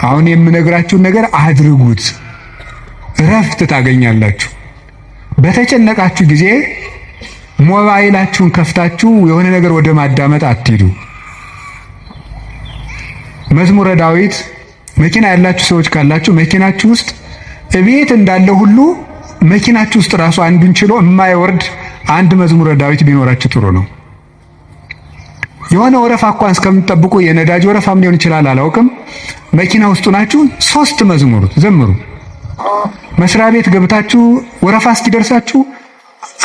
አሁን የምነግራችሁን ነገር አድርጉት፣ እረፍት ታገኛላችሁ። በተጨነቃችሁ ጊዜ ሞባይላችሁን ከፍታችሁ የሆነ ነገር ወደ ማዳመጥ አትሂዱ። መዝሙረ ዳዊት መኪና ያላችሁ ሰዎች ካላችሁ መኪናችሁ ውስጥ እቤት እንዳለው ሁሉ መኪናችሁ ውስጥ ራሱ አንዱን ችሎ የማይወርድ አንድ መዝሙረ ዳዊት ቢኖራችሁ ጥሩ ነው። የሆነ ወረፋ እንኳን እስከምትጠብቁ የነዳጅ ወረፋም ሊሆን ይችላል አላውቅም። መኪና ውስጥ ናችሁ 3 መዝሙር ዘምሩ። መስሪያ ቤት ገብታችሁ ወረፋ እስኪደርሳችሁ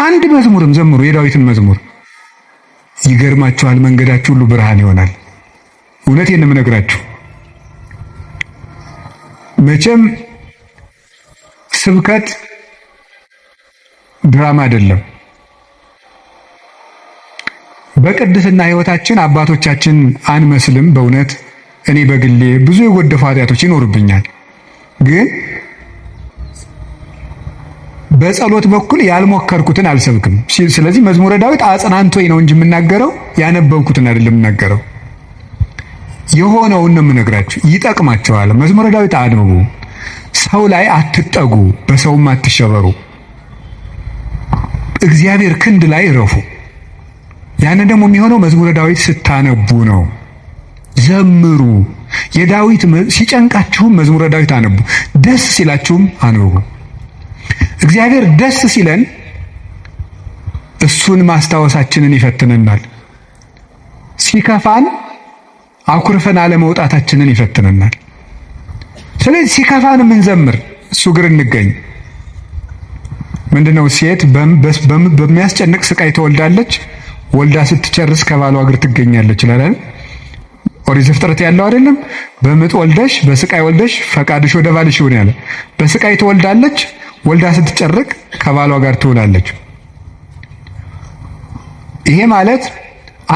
አንድ መዝሙርም ዘምሩ፣ የዳዊትን መዝሙር። ይገርማችኋል፣ መንገዳችሁ ሁሉ ብርሃን ይሆናል። እውነቴን ነው የምነግራችሁ። መቼም ስብከት ድራማ አይደለም። በቅድስና ሕይወታችን አባቶቻችን አንመስልም። በእውነት እኔ በግሌ ብዙ የጎደፉ ኃጢአቶች ይኖርብኛል። ግን በጸሎት በኩል ያልሞከርኩትን አልሰብክም። ስለዚህ መዝሙረ ዳዊት አጽናንቶኝ ነው እንጂ የምናገረው ያነበብኩትን አይደለም የምናገረው። የሆነውን ነው የምነግራችሁ። ይጠቅማቸዋል። መዝሙረ ዳዊት አንብቡ። ሰው ላይ አትጠጉ፣ በሰውም አትሸበሩ። እግዚአብሔር ክንድ ላይ እረፉ። ያን ደግሞ የሚሆነው መዝሙረ ዳዊት ስታነቡ ነው። ዘምሩ። የዳዊት ሲጨንቃችሁም መዝሙረ ዳዊት አንቡ፣ ደስ ሲላችሁም አንብቡ። እግዚአብሔር ደስ ሲለን እሱን ማስታወሳችንን ይፈትነናል። ሲከፋን አኩርፈን አለመውጣታችንን ይፈትነናል። ስለዚህ ሲከፋን የምንዘምር እሱ ግር እንገኝ። ምንድነው ሴት በሚያስጨንቅ ስቃይ ትወልዳለች፣ ወልዳ ስትጨርስ ከባሏ እግር ትገኛለች ይላል። ኦሪት ዘፍጥረት ያለው አይደለም? በምጥ ወልደሽ በስቃይ ወልደሽ ፈቃድሽ ወደ ባልሽ ይሁን ያለ። በስቃይ ትወልዳለች፣ ወልዳ ስትጨርቅ ከባሏ ጋር ትውላለች። ይሄ ማለት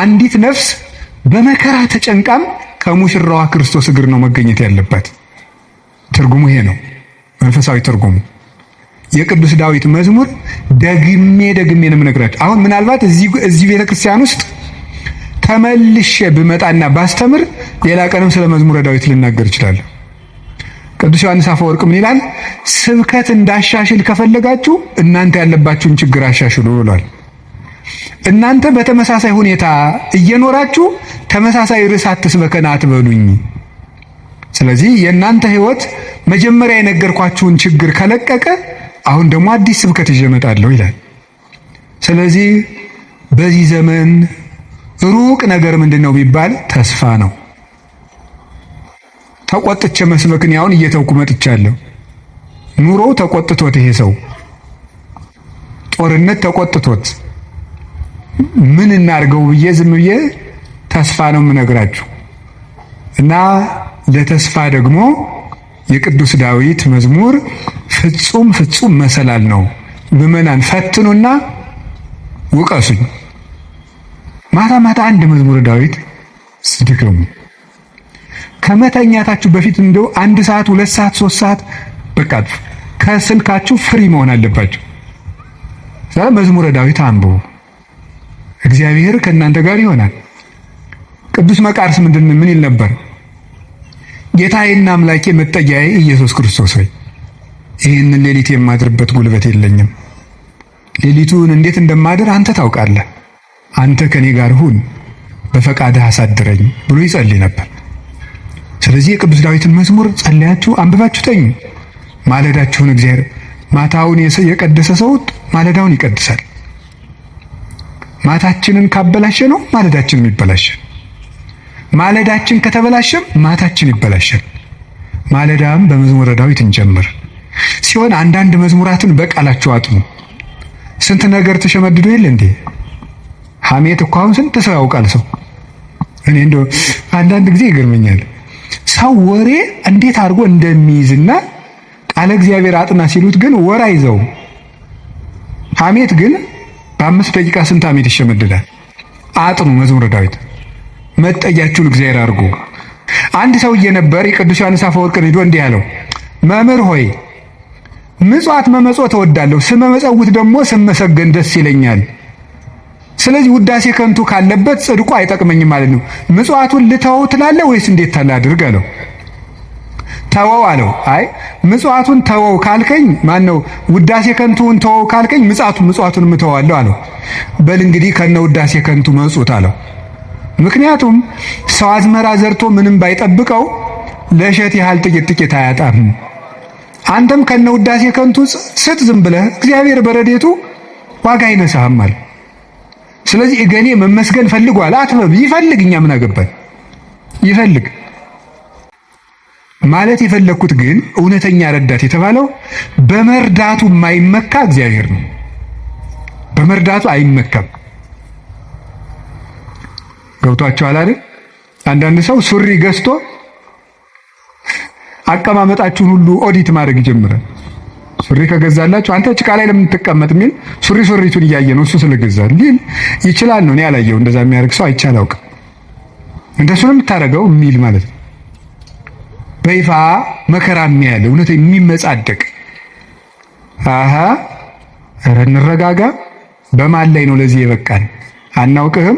አንዲት ነፍስ በመከራ ተጨንቃም ከሙሽራዋ ክርስቶስ እግር ነው መገኘት ያለባት። ትርጉሙ ይሄ ነው፣ መንፈሳዊ ትርጉሙ። የቅዱስ ዳዊት መዝሙር ደግሜ ነው የምነግራችሁ። አሁን ምናልባት እዚህ ቤተክርስቲያን ውስጥ ተመልሼ ብመጣና ባስተምር ሌላ ቀንም ስለ መዝሙረ ዳዊት ልናገር እችላለሁ። ቅዱስ ዮሐንስ አፈወርቅ ምን ይላል? ስብከት እንዳሻሽል ከፈለጋችሁ እናንተ ያለባችሁን ችግር አሻሽሉ ብሏል። እናንተ በተመሳሳይ ሁኔታ እየኖራችሁ ተመሳሳይ ርዕስ አትስበከን አትበሉኝ። ስለዚህ የእናንተ ሕይወት መጀመሪያ የነገርኳችሁን ችግር ከለቀቀ አሁን ደግሞ አዲስ ስብከት ይዤ እመጣለሁ ይላል። ስለዚህ በዚህ ዘመን ሩቅ ነገር ምንድነው ቢባል ተስፋ ነው። ተቆጥቼ መስበክን ያውን እየተውኩ መጥቻለሁ። ኑሮው ተቆጥቶት ይሄ ሰው ጦርነት ተቆጥቶት ምን እናርገው ብዬ ዝም ብዬ ተስፋ ነው የምነግራችሁ። እና ለተስፋ ደግሞ የቅዱስ ዳዊት መዝሙር ፍጹም መሰላል ነው። ምዕመናን ፈትኑና ውቀሱኝ። ማታ አንድ መዝሙረ ዳዊት ስድገሙ። ከመተኛታችሁ በፊት እንደው 1 ሰዓት 2 ሰዓት 3 ሰዓት በቃ ከስልካችሁ ፍሪ መሆን አለባችሁ። ስለዚህ መዝሙረ ዳዊት አንብቡ። እግዚአብሔር ከእናንተ ጋር ይሆናል። ቅዱስ መቃርስ ምን ይል ነበር? ጌታዬና አምላኬ መጠጊያዬ ኢየሱስ ክርስቶስ ሆይ ይህንን ሌሊት የማድርበት ጉልበት የለኝም። ሌሊቱን እንዴት እንደማድር አንተ ታውቃለህ። አንተ ከኔ ጋር ሁን፣ በፈቃድህ አሳድረኝ ብሎ ይጸልይ ነበር። ስለዚህ የቅዱስ ዳዊትን መዝሙር ጸልያችሁ አንብባችሁ ተኙ። ማለዳችሁን እግዚአብሔር ማታውን የቀደሰ ሰው ማለዳውን ይቀድሳል። ማታችንን ካበላሸ ነው ማለዳችንም ይበላሻል። ማለዳችን ከተበላሸም ማታችን ይበላሻል። ማለዳም በመዝሙረ ዳዊት እንጀምር ሲሆን አንዳንድ መዝሙራትን በቃላችሁ አጥኑ። ስንት ነገር ተሸመድዶ የለ እንዴ? ሐሜት እኮ አሁን ስንት ሰው ያውቃል ሰው። እኔ እንደው አንዳንድ ጊዜ ይገርመኛል ሰው ወሬ እንዴት አድርጎ እንደሚይዝና ቃለ እግዚአብሔር አጥና ሲሉት ግን ወራ ይዘው። ሐሜት ግን በ5 ደቂቃ ስንት ሐሜት ይሸመድዳል። አጥኑ መዝሙረ ዳዊት፣ መጠጊያችሁን እግዚአብሔር አድርጉ። አንድ ሰውዬ ነበር የቅዱስ ዮሐንስ አፈወርቅን ሄዶ እንዲህ አለው፣ መምህር ሆይ ምጽዋት መመጽወት እወዳለሁ፣ ስመመጸውት ደግሞ ስመሰገን ደስ ይለኛል። ስለዚህ ውዳሴ ከንቱ ካለበት ጽድቁ አይጠቅመኝም ማለት ነው። ምጽዋቱን ልተው ትላለህ ወይስ እንዴት ታላድርግ አለው። ተወው አለው። አይ ምጽዋቱን ተወው ካልከኝ ማን ነው ውዳሴ ከንቱን ተወው ካልከኝ ምጽዋቱን ምተዋለሁ አለው። በል እንግዲህ ከነ ውዳሴ ከንቱ መጹት አለው። ምክንያቱም ሰው አዝመራ ዘርቶ ምንም ባይጠብቀው ለእሸት ያህል ጥቂት አያጣም። አንተም ከነ ውዳሴ ከንቱ ስጥ ዝም ብለህ እግዚአብሔር በረዴቱ ዋጋ አይነሳህም አለ። ስለዚህ እገሌ መመስገን ፈልጓል አትበል። ይፈልግ፣ እኛ ምን አገባን? ይፈልግ ማለት የፈለኩት ግን እውነተኛ ረዳት የተባለው በመርዳቱ የማይመካ እግዚአብሔር ነው። በመርዳቱ አይመካም። ገብቷችኋል አይደል? አንዳንድ ሰው ሱሪ ገዝቶ አቀማመጣችሁን ሁሉ ኦዲት ማድረግ ይጀምራል። ሱሪ ከገዛላችሁ አንተ ጭቃ ላይ ለምን ትቀመጥ የሚል ሱሪቱን እያየ ነው እሱ ስለገዛ ሊል ይችላል ነው። እኔ አላየው እንደዛ የሚያደርግ ሰው አይቻል አውቅም። እንደሱ ነው የምታደርገው የሚል ማለት ነው። በይፋ መከራ የሚያለ እውነት የሚመጻደቅ ኧረ እንረጋጋ። በማን ላይ ነው ለዚህ የበቃን? አናውቅህም።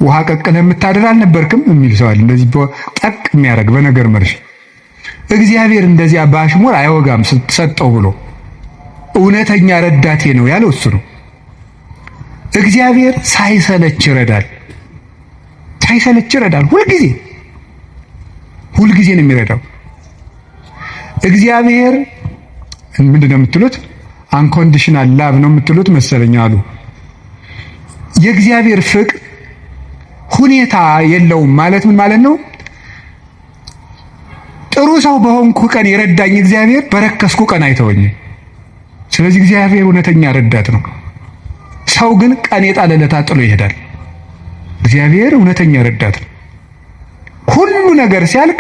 ውሃ ቀቅለህ የምታድር አልነበርክም የሚል ሰው አለ። እንደዚህ ጠቅ የሚያደርግ በነገር መርሽ። እግዚአብሔር እንደዚያ በአሽሙር አይወጋም ሰጠው ብሎ እውነተኛ ረዳቴ ነው ያለው እሱ ነው። እግዚአብሔር ሳይሰለች ይረዳል። ሳይሰለች ይረዳል። ሁልጊዜ ነው የሚረዳው። እግዚአብሔር ምንድን ነው የምትሉት? አንኮንዲሽናል ላቭ ነው የምትሉት መሰለኝ አሉ። የእግዚአብሔር ፍቅር ሁኔታ የለውም ማለት ምን ማለት ነው? ጥሩ ሰው በሆንኩ ቀን የረዳኝ እግዚአብሔር በረከስኩ ቀን አይተወኝም። ስለዚህ እግዚአብሔር እውነተኛ ረዳት ነው። ሰው ግን ቀን የጣለለታ ጥሎ ይሄዳል። እግዚአብሔር እውነተኛ ረዳት ነው። ሁሉ ነገር ሲያልቅ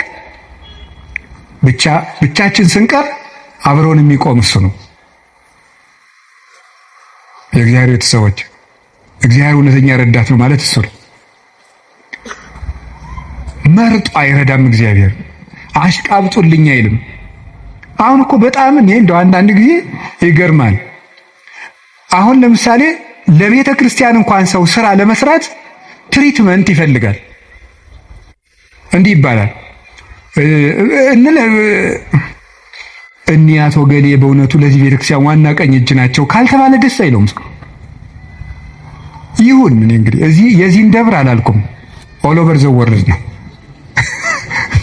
ብቻችን ስንቀር አብሮን የሚቆም እሱ ነው። የእግዚአብሔር ቤተሰቦች እግዚአብሔር እውነተኛ ረዳት ነው ማለት እሱ ነው። መርጦ አይረዳም። እግዚአብሔር አሽቃብጡልኝ አይልም። አሁን እኮ በጣም እኔ እንደው አንዳንድ ጊዜ ይገርማል። አሁን ለምሳሌ ለቤተ ክርስቲያን እንኳን ሰው ስራ ለመስራት ትሪትመንት ይፈልጋል። እንዲህ ይባላል እኒህ አቶ ገሌ በእውነቱ ለዚህ ቤተክርስቲያን ዋና ቀኝ እጅ ናቸው ካልተባለ ደስ አይለውም። ይሁን እኔ እንግዲህ የዚህን ደብር አላልኩም፣ ኦል ኦቨር ዘ ወርልድ ነው።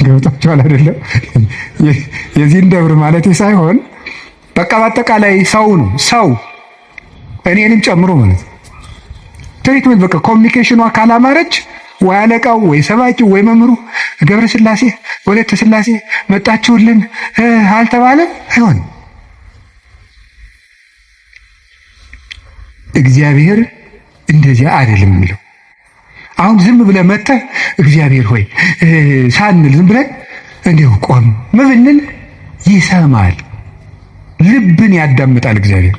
ገብታችኋል አይደለም? የዚህን ደብር ማለት ሳይሆን በቃ በአጠቃላይ ሰው ነው። ሰው እኔንም ጨምሮ ማለት ትሪትመንት በቃ ኮሚኒኬሽኗ ካላማረች ወይ አለቃው ወይ ሰባኪው ወይ መምህሩ ገብረ ስላሴ ወለተ ስላሴ መጣችሁልን አልተባለ አይሆን። እግዚአብሔር እንደዚያ አይደለም የሚለው። አሁን ዝም ብለህ መጥተህ እግዚአብሔር ሆይ ሳንል ዝም ብለን እንዲሁ ቆም ብንል ይሰማል፣ ልብን ያዳምጣል እግዚአብሔር።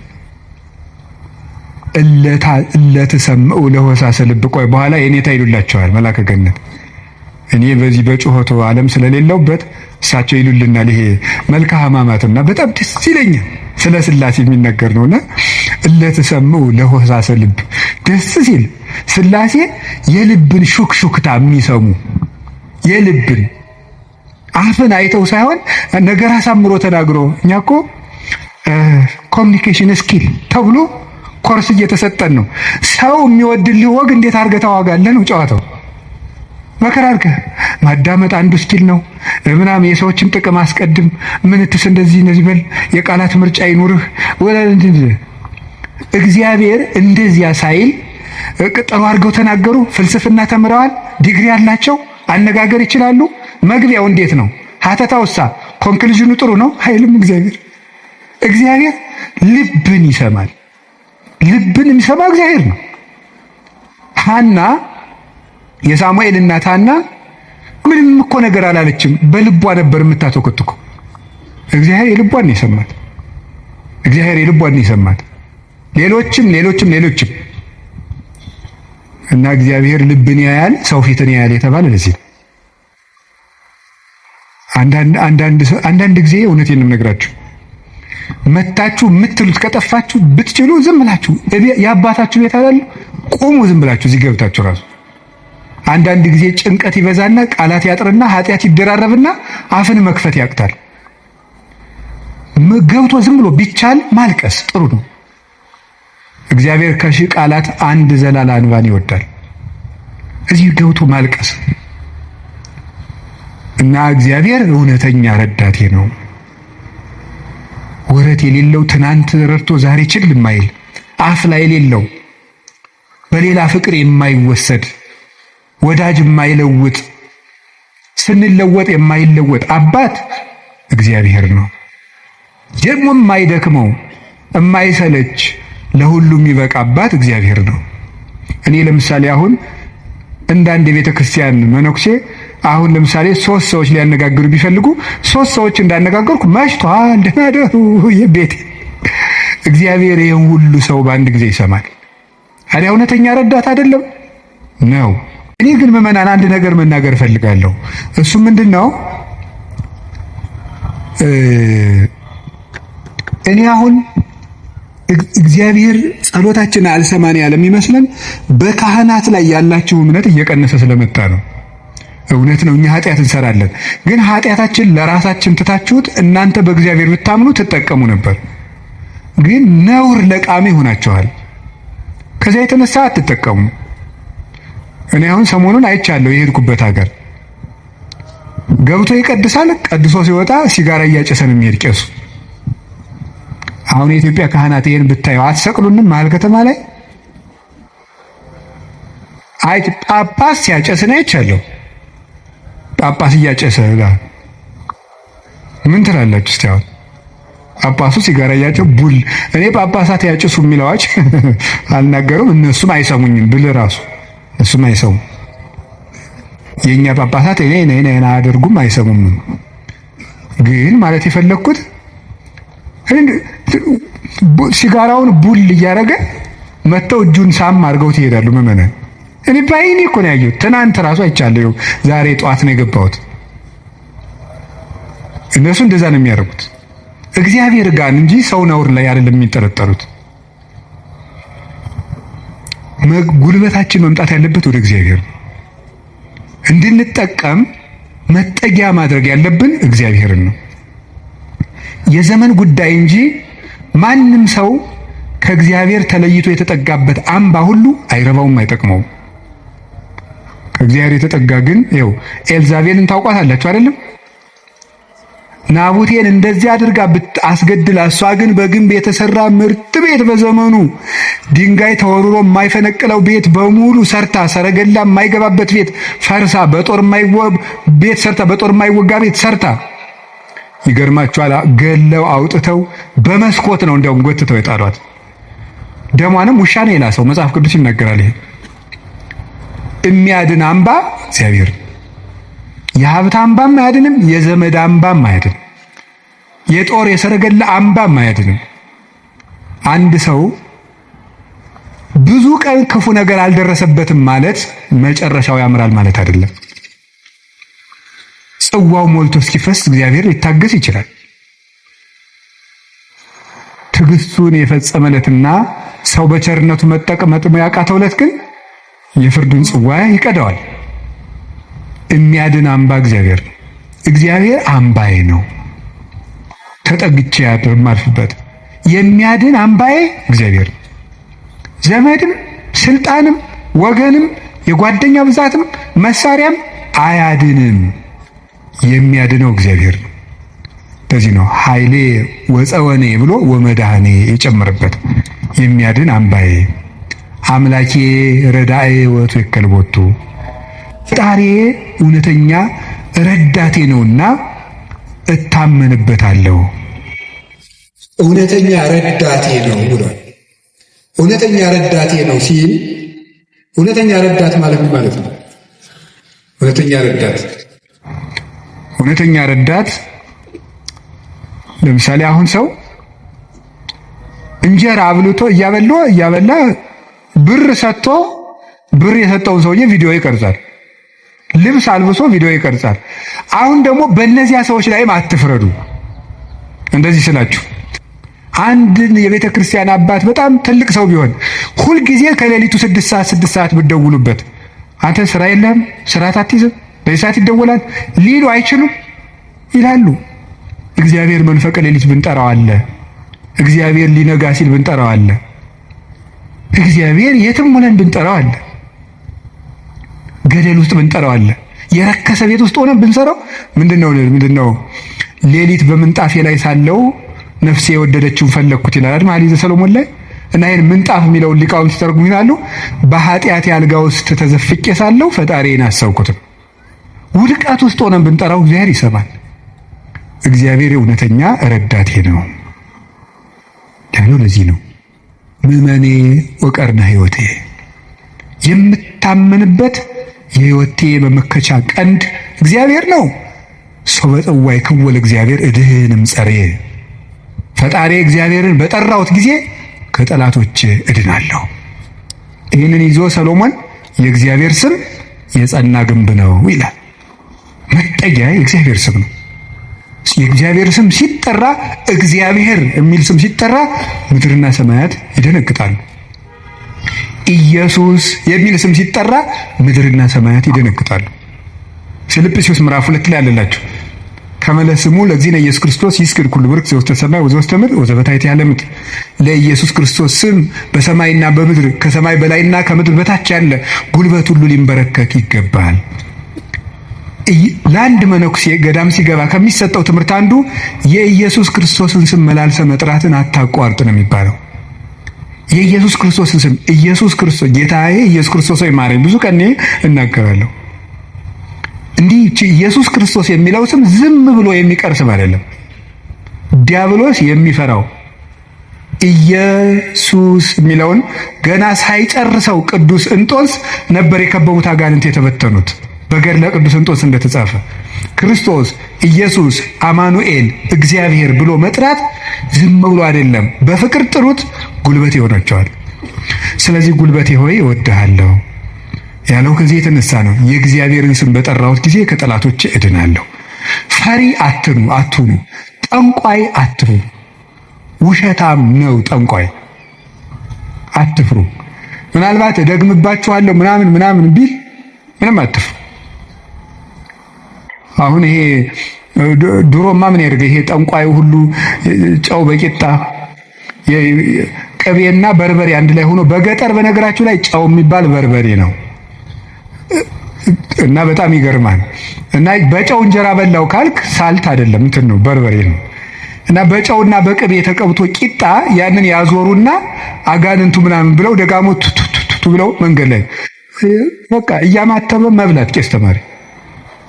እለተሰምዑ ለሆሳሰ ልብ። ቆይ በኋላ የኔታ ይሉላቸዋል መላከ ገነት። እኔ በዚህ በጩኸቱ ዓለም ስለሌለውበት እሳቸው ይሉልናል። ይሄ መልካ ሕማማትና በጣም ደስ ይለኛል። ስለ ስላሴ የሚነገር ነውና እለተሰምዑ ለሆሳሰ ልብ። ደስ ሲል ስላሴ የልብን ሹክሹክታ የሚሰሙ የልብን አፍን አይተው ሳይሆን ነገር አሳምሮ ተናግሮ። እኛ እኮ ኮሚኒኬሽን ስኪል ተብሎ ኮርስ እየተሰጠን ነው። ሰው የሚወድልህ ወግ እንዴት አድርገህ ታዋጋለህ ነው ጨዋታው። መከራ አድርገህ ማዳመጥ አንዱ ስኪል ነው ምናምን። የሰዎችን ጥቅም አስቀድም፣ ምንትስ እንደዚህ በል፣ የቃላት ምርጫ ይኑርህ። እግዚአብሔር እንደዚያ ሳይል ቅጠሉ አድርገው ተናገሩ። ፍልስፍና ተምረዋል፣ ዲግሪ ያላቸው አነጋገር ይችላሉ። መግቢያው እንዴት ነው? ሀተታውሳ ኮንክሉዥኑ ጥሩ ነው አይልም። እግዚአብሔር ልብን ይሰማል። ልብን የሚሰማ እግዚአብሔር ነው። ሐና የሳሙኤል እናት ሐና ምንም እኮ ነገር አላለችም። በልቧ ነበር የምታተኮትኩ። እግዚአብሔር የልቧን ይሰማት። እግዚአብሔር የልቧን ይሰማት። ሌሎችም እና እግዚአብሔር ልብን ያያል፣ ሰው ፊትን ያያል የተባለ ለዚህ ነው። አንዳንድ ጊዜ እውነቴን ነው የምነግራችሁ፣ መታችሁ የምትሉት ከጠፋችሁ ብትችሉ ዝም ብላችሁ የአባታችሁ ቤት አይደል ቁሙ። ዝም ብላችሁ እዚህ ገብታችሁ ራሱ አንዳንድ ጊዜ ጭንቀት ይበዛና ቃላት ያጥርና ኃጢአት ይደራረብና አፍን መክፈት ያቅታል። ገብቶ ዝም ብሎ ቢቻል ማልቀስ ጥሩ ነው። እግዚአብሔር ከሺህ ቃላት አንድ ዘላላ እንባን ይወዳል። እዚህ ገብቶ ማልቀስ እና እግዚአብሔር እውነተኛ ረዳቴ ነው። ወረት የሌለው ትናንት ረድቶ ዛሬ ችል የማይል አፍ ላይ የሌለው በሌላ ፍቅር የማይወሰድ ወዳጅ የማይለውጥ ስንለወጥ የማይለወጥ አባት እግዚአብሔር ነው። ደግሞ የማይደክመው የማይሰለች ለሁሉም የሚበቃ አባት እግዚአብሔር ነው። እኔ ለምሳሌ አሁን እንዳንድ የቤተ ክርስቲያን መነኩሴ አሁን ለምሳሌ 3 ሰዎች ሊያነጋግሩ ቢፈልጉ 3 ሰዎች እንዳነጋገርኩ መሽቷል ደህና ደሩ የቤት እግዚአብሔር ይሄን ሁሉ ሰው በአንድ ጊዜ ይሰማል። አዲያ እውነተኛ ረዳት አይደለም ነው። እኔ ግን ምዕመናን አንድ ነገር መናገር እፈልጋለሁ። እሱ ምንድነው? እኔ አሁን እግዚአብሔር ጸሎታችን አልሰማን ያለ የሚመስለን በካህናት ላይ ያላችሁ እምነት እየቀነሰ ስለመጣ ነው። እውነት ነው፣ እኛ ኃጢአት እንሰራለን። ግን ኃጢአታችን ለራሳችን ትታችሁት እናንተ በእግዚአብሔር ብታምኑ ትጠቀሙ ነበር። ግን ነውር ለቃሚ ሆናችኋል። ከዚያ የተነሳ አትጠቀሙ። እኔ አሁን ሰሞኑን አይቻለሁ። የሄድኩበት ሀገር ገብቶ ይቀድሳል። ቀድሶ ሲወጣ ሲጋራ እያጨሰን የሚሄድ ቄሱ። አሁን የኢትዮጵያ ካህናት ይሄን ብታዩ አትሰቅሉንም? መሀል ከተማ ላይ አይ ጳጳስ ሲያጨስ ነው አይቻለሁ። ጳጳስ እያጨሰ ጋር ምን ትላላችሁ እስቲ? አሁን ጳጳሱ ሲጋራ እያጨሰ ቡል እኔ ጳጳሳት ያጨሱ የሚለዋች አልናገሩም። እነሱም አይሰሙኝም ብል ራሱ እሱም አይሰሙም። የኛ ጳጳሳት እኔ አያደርጉም አይሰሙም። ግን ማለት የፈለኩት ሲጋራውን ቡል እያደረገ መተው እጁን ሳም አድርገው ይሄዳሉ ምዕመናን። እኔ ባይኔ እኮ ነው ያየሁት። ትናንት ራሱ አይቻለሁ። ዛሬ ጠዋት ነው የገባሁት። እነሱ እንደዛ ነው የሚያደርጉት። እግዚአብሔር ጋር እንጂ ሰው ነውር ላይ አይደለም የሚጠረጠሩት። ጉልበታችን መምጣት ያለበት ወደ እግዚአብሔር ነው። እንድንጠቀም መጠጊያ ማድረግ ያለብን እግዚአብሔርን ነው። የዘመን ጉዳይ እንጂ ማንም ሰው ከእግዚአብሔር ተለይቶ የተጠጋበት አምባ ሁሉ አይረባውም፣ አይጠቅመውም። ከእግዚአብሔር የተጠጋ ግን ይኸው ኤልዛቤልን ታውቋታላችሁ አይደለም? ናቡቴን እንደዚህ አድርጋ አስገድላ፣ እሷ ግን በግንብ የተሰራ ምርጥ ቤት በዘመኑ ድንጋይ ተወርሮ የማይፈነቅለው ቤት በሙሉ ሰርታ፣ ሰረገላ የማይገባበት ቤት ፈርሳ፣ በጦር የማይወጋ ቤት ሰርታ፣ ይገርማችኋል፣ ገለው አውጥተው በመስኮት ነው እንደውም ጎትተው የጣሏት። ደሟንም ውሻ ነው የላሰው። መጽሐፍ ቅዱስ ይናገራል። ይሄ የሚያድን አምባ እግዚአብሔር። የሀብት አምባም አያድንም፣ የዘመድ አምባም አያድንም፣ የጦር የሰረገላ አምባም አያድንም። አንድ ሰው ብዙ ቀን ክፉ ነገር አልደረሰበትም ማለት መጨረሻው ያምራል ማለት አይደለም። ጽዋው ሞልቶ እስኪፈስ እግዚአብሔር ሊታገስ ይችላል። ትዕግስቱን የፈጸመለትና ሰው በቸርነቱ መጠቀም ያቃተውለት ግን የፍርዱን ጽዋ ይቀዳዋል። የሚያድን አምባ እግዚአብሔር ነው። እግዚአብሔር አምባዬ ነው፣ ተጠግቼ የማልፍበት የሚያድን አምባዬ እግዚአብሔር ነው። ዘመድም ስልጣንም ወገንም የጓደኛ ብዛትም መሳሪያም አያድንም። የሚያድነው እግዚአብሔር ነው። ለዚህ ነው ኃይሌ ወፀወኔ ብሎ ወመድኃኔ የጨመረበት። የሚያድን አምባዬ አምላኬ ረዳኤ ወቱ የከልቦቱ ፈጣሪ እውነተኛ ረዳቴ ነውና እታመንበታለሁ። እውነተኛ ረዳቴ ነው ብሏል። እውነተኛ ረዳቴ ነው ሲል እውነተኛ ረዳት ማለት ምን ማለት ነው? እውነተኛ ረዳት ለምሳሌ አሁን ሰው እንጀራ አብልቶ እያበላ ብር ሰጥቶ ብር የሰጠውን ሰውዬ ቪዲዮ ይቀርጻል። ልብስ አልብሶ ቪዲዮ ይቀርጻል። አሁን ደግሞ በእነዚያ ሰዎች ላይም አትፍረዱ። እንደዚህ ስላችሁ አንድን የቤተ ክርስቲያን አባት በጣም ትልቅ ሰው ቢሆን ሁልጊዜ ከሌሊቱ 6 ሰዓት ብትደውሉበት አንተ ስራ የለህም፣ ስራ አትይዝም፣ በዚህ ሰዓት ይደወላል ሊሉ አይችሉም ይላሉ። እግዚአብሔር መንፈቀ ሌሊት ብንጠራው አለ። እግዚአብሔር ሊነጋ ሲል ብንጠራው አለ። እግዚአብሔር የትም ሆነን ብንጠራው አለ። ገደል ውስጥ ብንጠራው አለ። የረከሰ ቤት ውስጥ ሆነን ብንሰራው ምንድነው ሌሊት በምንጣፌ ላይ ሳለው ነፍሴ የወደደችውን ፈለግኩት ይላል መኃልየ ሰሎሞን ላይ። እና ይሄን ምንጣፍ የሚለውን ሊቃውንት ሲተረጉሙ ይላሉ በኃጢአት አልጋ ውስጥ ተዘፍቄ ሳለው ፈጣሪዬን አሰብኩት። ውድቀት ውስጥ ሆነን ብንጠራው እግዚአብሔር ይሰማል። እግዚአብሔር እውነተኛ ረዳቴ ነው ያለው ለዚህ ነው ምእመኔ ወቀርነ ሕይወቴ፣ የምታመንበት የሕይወቴ መመከቻ ቀንድ እግዚአብሔር ነው። ሰው በጽዋይ ክወል እግዚአብሔር እድህንም ጸሬ፣ ፈጣሪ እግዚአብሔርን በጠራሁት ጊዜ ከጠላቶች እድናለሁ። ይህንን ይዞ ሰሎሞን የእግዚአብሔር ስም የጸና ግንብ ነው ይላል። መጠጊያ የእግዚአብሔር ስም ነው። የእግዚአብሔር ስም ሲጠራ፣ እግዚአብሔር የሚል ስም ሲጠራ ምድርና ሰማያት ይደነግጣሉ። ኢየሱስ የሚል ስም ሲጠራ ምድርና ሰማያት ይደነግጣሉ። ፊልጵስዩስ ምዕራፍ 2 ላይ አለላችሁ ከመለስሙ ለዚህነ ኢየሱስ ክርስቶስ ይስግድ ኩሉ ብርክ ዘውስተ ሰማይ ወዘውስተ ምድር ወዘበታሕቲ ያለ ምድር። ለኢየሱስ ክርስቶስ ስም በሰማይና በምድር ከሰማይ በላይና ከምድር በታች ያለ ጉልበት ሁሉ ሊንበረከክ ይገባል። ለአንድ መነኩሴ ገዳም ሲገባ ከሚሰጠው ትምህርት አንዱ የኢየሱስ ክርስቶስን ስም መላልሰ መጥራትን አታቋርጥ ነው የሚባለው። የኢየሱስ ክርስቶስን ስም ኢየሱስ ክርስቶስ ጌታዬ ኢየሱስ ክርስቶስ ሆይ ማረኝ ብዙ ቀን እናገራለሁ። እንዲህ ኢየሱስ ክርስቶስ የሚለው ስም ዝም ብሎ የሚቀር ስም አይደለም። ዲያብሎስ የሚፈራው ኢየሱስ የሚለውን ገና ሳይጨርሰው ቅዱስ እንጦንስ ነበር የከበቡት አጋንንት የተበተኑት። በገድለ ቅዱስ እንጦንስ እንደተጻፈ ክርስቶስ ኢየሱስ አማኑኤል እግዚአብሔር ብሎ መጥራት ዝም ብሎ አይደለም። በፍቅር ጥሩት፣ ጉልበት ይሆናቸዋል። ስለዚህ ጉልበቴ ሆይ እወድሃለሁ ያለው ከዚህ የተነሳ ነው። የእግዚአብሔርን ስም በጠራሁት ጊዜ ከጠላቶቼ እድናለሁ። ፈሪ አትሁኑ፣ ጠንቋይ አትሁኑ። ውሸታም ነው ጠንቋይ፣ አትፍሩ። ምናልባት እደግምባችኋለሁ ምናምን ቢል ምንም አትፍሩ። አሁን ይሄ ድሮማ ምን ያደርገ ይሄ ጠንቋዩ ሁሉ ጨው በቂጣ ቅቤና በርበሬ አንድ ላይ ሆኖ በገጠር በነገራችሁ ላይ ጨው የሚባል በርበሬ ነው እና በጣም ይገርማል። እና በጨው እንጀራ በላው ካልክ ሳልት አይደለም እንትን ነው በርበሬ ነው። እና በጨውና በቅቤ ተቀብቶ ቂጣ ያንን ያዞሩና አጋንንቱ ምናምን ብለው ደጋሞ ቱቱቱቱ ብለው መንገድ ላይ በቃ እያማተበ መብላት ቄስ ተማሪ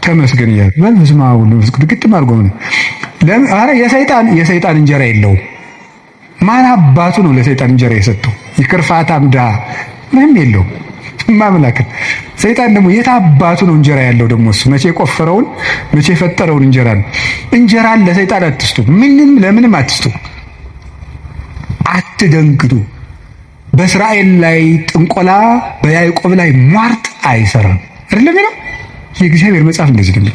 ተመስገን ይላል። በስመ አብ ወወልድ ወመንፈስ ቅዱስ ግጥም አድርጎ ነው። አረ የሰይጣን እንጀራ የለውም። ማን አባቱ ነው ለሰይጣን እንጀራ የሰጠው? ይክርፋታም ድሃ ምንም የለውም። ማምላክ ሰይጣን ደግሞ የት አባቱ ነው እንጀራ ያለው? ደግሞ እሱ መቼ ቆፈረውን መቼ የፈጠረውን እንጀራ ነው። እንጀራን ለሰይጣን አትስጡ። ለምንም አትስጡ። አትደንግጡ። በእስራኤል ላይ ጥንቆላ በያዕቆብ ላይ ሟርት አይሰራም አይደለም ነው የእግዚአብሔር መጽሐፍ እንደዚህ ነው።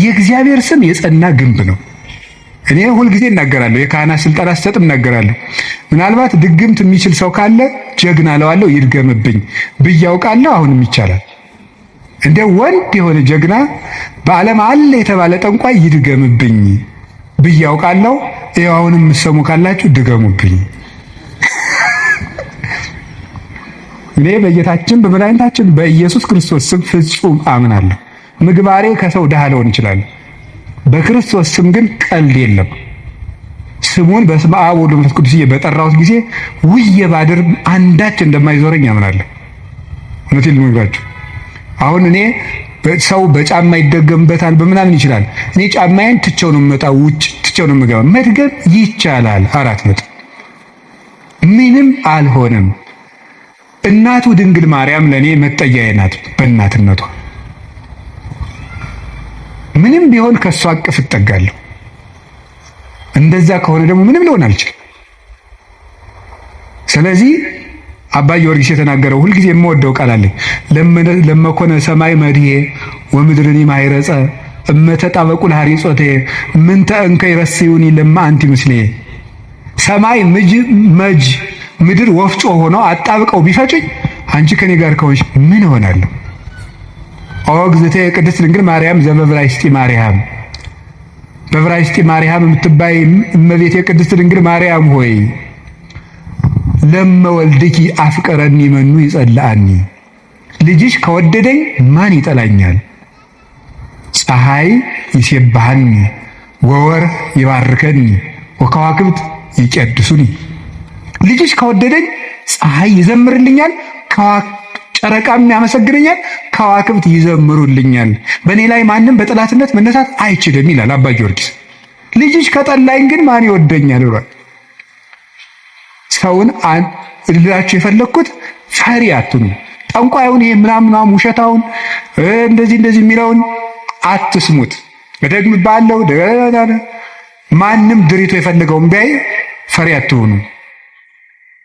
የእግዚአብሔር ስም የጸና ግንብ ነው። እኔ ሁልጊዜ እናገራለሁ፣ የካህናት ስልጠና ስሰጥም እናገራለሁ። ምናልባት ድግምት የሚችል ሰው ካለ ጀግና ለዋለው ይድገምብኝ ብያውቃለሁ። አሁንም ይቻላል። እንደ ወንድ የሆነ ጀግና በዓለም አለ የተባለ ጠንቋይ ይድገምብኝ ብያውቃለሁ። ይኸው አሁንም የምትሰሙ ካላችሁ ድገሙብኝ። እኔ በጌታችን በመድኃኒታችን በኢየሱስ ክርስቶስ ስም ፍጹም አምናለሁ። ምግባሬ ከሰው ድሃ ሊሆን ይችላል። በክርስቶስ ስም ግን ቀልድ የለም። ስሙን በስመ አብ ወወልድ ወመንፈስ ቅዱስ በጠራሁት ጊዜ ውዬ ባድር አንዳች እንደማይዞረኝ አምናለሁ። እውነቴን ልነግራችሁ አሁን እኔ ሰው በጫማ ይደገምበታል በምናምን ይችላል። እኔ ጫማዬን ትቼው ነው የምመጣው፣ ውጭ ትቼው ነው የምገባው። መድገም ይቻላል። 4 ነጥብ። ምንም አልሆነም። እናቱ ድንግል ማርያም ለኔ መጠጊያዬ ናት። በእናትነቷ ምንም ቢሆን ከሷ አቅፍ እጠጋለሁ። እንደዛ ከሆነ ደግሞ ምንም ሊሆን አልችልም። ስለዚህ አባ ጊዮርጊስ የተናገረው ሁልጊዜ የምወደው ቃል አለኝ። ለመኮነ ሰማይ መድሄ ወምድርኒ ማይረጸ እመተጣበቁ ለሐሪጾቴ ምንተ እንከ ይረስዩኒ ለማ አንቲ ምስሌ። ሰማይ መጅ ምድር ወፍጮ ሆነው አጣብቀው ቢፈጩኝ አንቺ ከኔ ጋር ከሆንሽ ምን እሆናለሁ? ኦ እግዝእቴ ቅድስት ድንግል ማርያም ዘበዕብራይስጢ ማርያም በዕብራይስጥ ማርያም የምትባይ እመቤቴ ቅድስት ድንግል ማርያም ሆይ ለመወልድኪ አፍቀረኒ መኑ ይጸልአኒ፣ ልጅሽ ከወደደኝ ማን ይጠላኛል? ፀሐይ ይሴብሐኒ ወወር ይባርከኒ ወከዋክብት ይቀድሱኒ። ልጅሽ ከወደደኝ ፀሐይ ይዘምርልኛል፣ ጨረቃም ያመሰግነኛል፣ ከዋክብት ይዘምሩልኛል። በእኔ ላይ ማንም በጠላትነት መነሳት አይችልም ይላል አባ ጊዮርጊስ። ልጅሽ ከጠላኝ ግን ማን ይወደኛል ብሏል። ሰውን ልላችሁ የፈለግኩት ፈሪ አትኑ። ጠንቋዩን ይሄ ምናምን ውሸታውን እንደዚህ የሚለውን አትስሙት። እደግምብሃለሁ፣ ማንም ድሪቶ የፈለገውን ቢያይ ፈሪ አትሆኑ።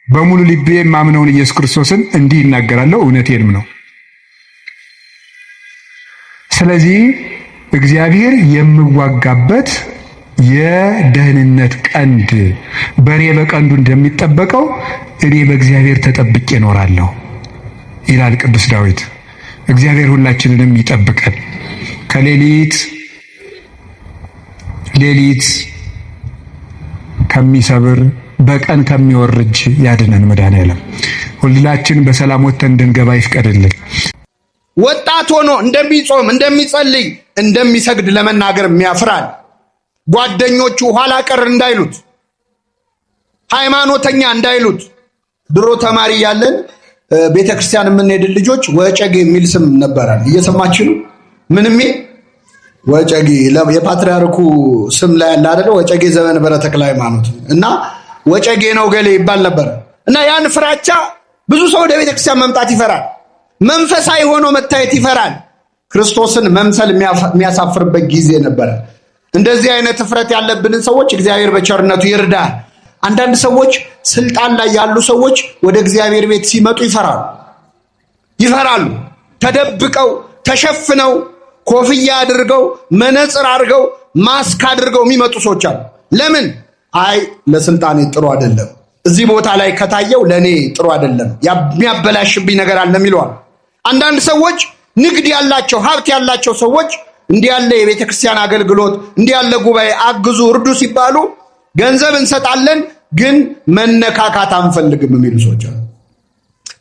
በሙሉ ልቤ የማምነውን ኢየሱስ ክርስቶስን እንዲህ ይናገራለሁ፣ እውነቴንም ነው። ስለዚህ እግዚአብሔር የምዋጋበት የደህንነት ቀንድ በሬ በቀንዱ እንደሚጠበቀው እኔ በእግዚአብሔር ተጠብቄ እኖራለሁ ይላል ቅዱስ ዳዊት። እግዚአብሔር ሁላችንንም ይጠብቀን፣ ከሌሊት ከሚሰብር በቀን ከሚወርጅ ያድነን መድኃኔዓለም። ሁላችን በሰላም ወጥተን እንድንገባ ይፍቀድልን። ወጣት ሆኖ እንደሚጾም እንደሚጸልይ እንደሚሰግድ ለመናገር የሚያፍራል። ጓደኞቹ ኋላ ቀር እንዳይሉት፣ ሃይማኖተኛ እንዳይሉት። ድሮ ተማሪ ያለን ቤተክርስቲያን የምንሄድ ልጆች ወጨጌ የሚል ስም ነበራል። እየሰማችሁ ነው? ምን የሚል ወጨጌ? የፓትርያርኩ ስም ላይ ያለ አይደለ? ወጨጌ ዘመንበረ ተክለ ሃይማኖት እና ወጨጌ ነው ገሌ ይባል ነበር። እና ያን ፍራቻ ብዙ ሰው ወደ ቤተክርስቲያን መምጣት ይፈራል። መንፈሳዊ ሆኖ መታየት ይፈራል። ክርስቶስን መምሰል የሚያሳፍርበት ጊዜ ነበረ። እንደዚህ አይነት እፍረት ያለብንን ሰዎች እግዚአብሔር በቸርነቱ ይርዳል። አንዳንድ ሰዎች ስልጣን ላይ ያሉ ሰዎች ወደ እግዚአብሔር ቤት ሲመጡ ይፈራሉ። ተደብቀው ተሸፍነው ኮፍያ አድርገው መነጽር አድርገው ማስክ አድርገው የሚመጡ ሰዎች አሉ። ለምን? አይ ለስልጣኔ ጥሩ አይደለም፣ እዚህ ቦታ ላይ ከታየው ለኔ ጥሩ አይደለም፣ የሚያበላሽብኝ ነገር አለ የሚለዋል። አንዳንድ ሰዎች ንግድ ያላቸው ሀብት ያላቸው ሰዎች እንዲህ ያለ የቤተ ክርስቲያን አገልግሎት እንዲህ ያለ ጉባኤ አግዙ እርዱ ሲባሉ ገንዘብ እንሰጣለን ግን መነካካት አንፈልግም የሚሉ ሰዎች አሉ።